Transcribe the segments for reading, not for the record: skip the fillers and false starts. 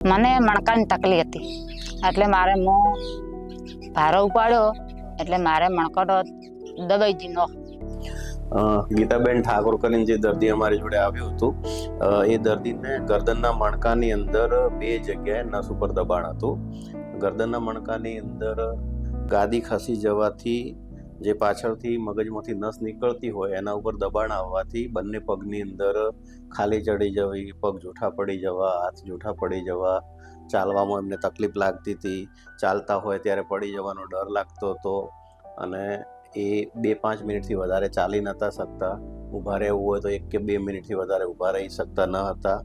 મને મણકાની તકલીફ હતી એટલે મારે હું ભારો ઉપાડ્યો એટલે મારે મણકો તો દબાઈ ગયો. ગીતાબેન ઠાકોર કરીને જે દર્દી અમારી જોડે આવ્યું હતું, એ દર્દીને ગરદનના મણકાની અંદર 2 જગ્યાએ નસ ઉપર દબાણ હતું. ગરદનના મણકાની અંદર ગાદી ખસી જવાથી જે પાછળથી મગજમાંથી નસ નીકળતી હોય એના ઉપર દબાણ આવવાથી બંને પગની અંદર ખાલી ચડી જવી, પગ જૂઠા પડી જવા, હાથ જૂઠા પડી જવા, ચાલવામાં એમને તકલીફ લાગતી હતી, ચાલતા હોય ત્યારે પડી જવાનો ડર લાગતો હતો અને એ 2-5 મિનિટથી વધારે ચાલી નહોતા શકતા. ઊભા રહેવું હોય તો 1 કે 2 મિનિટથી વધારે ઊભા રહી શકતા ન હતા.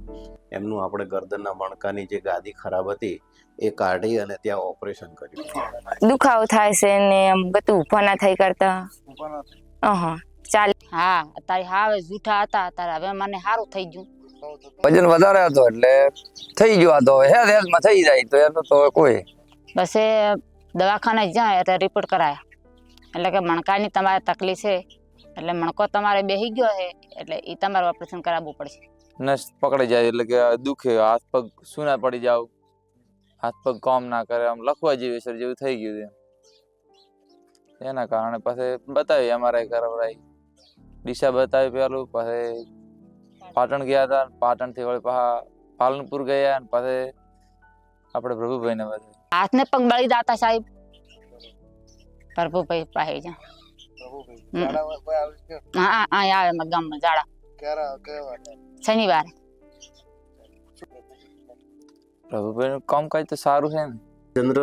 એમનું આપણે ગરદનના મણકાની જે ગાદી ખરાબ હતી એ કાઢી અને ત્યાં ઓપરેશન કર્યું. દુખાવો થાય છે ને આમ બધું ઊભા ના થઈ કરતા. ચાલ હા, અત્યારે હવે જૂઠા હતા, અત્યારે હવે મને સારું થઈ ગયું. વજન વધારે હતો એટલે થઈ ગયો. આ તો હેલ્થમાં થઈ જાય તો એનો તો કોઈ બસ એ દવાખાને જાય એટલે રિપોર્ટ કરાયા એટલે કે મણકાની તમારે તકલીફ છે એટલે મણકો તમારે બેસી ગયો છે એટલે એ તમારે ઓપરેશન કરાવવું પડશે. નસ પકડી જાય એટલે કે દુખે, હાથ પગ સૂના પડી જાવ, હાથ પગ કામ ના કરે, આમ લખવા જેવી સર જેવું થઈ ગયું છે. એના કારણે પછી બતાવી અમારે કરાવડાવી, દિશા બતાવી પેલું, પછી પાટણ ગયા હતા, પાટણ થી વળી પાછા પાલનપુર ગયા અને પછી આપણે પ્રભુભાઈ ને બતાવી. હાથને પગ બળી દાતા સાહેબ, પ્રભુભાઈ પાસે જા. હા, આવે મારા ગામમાં ઝાડા શનિવારે. પ્રભુભાઈ નું કામકાજ તો સારું છે ને. ચંદ્ર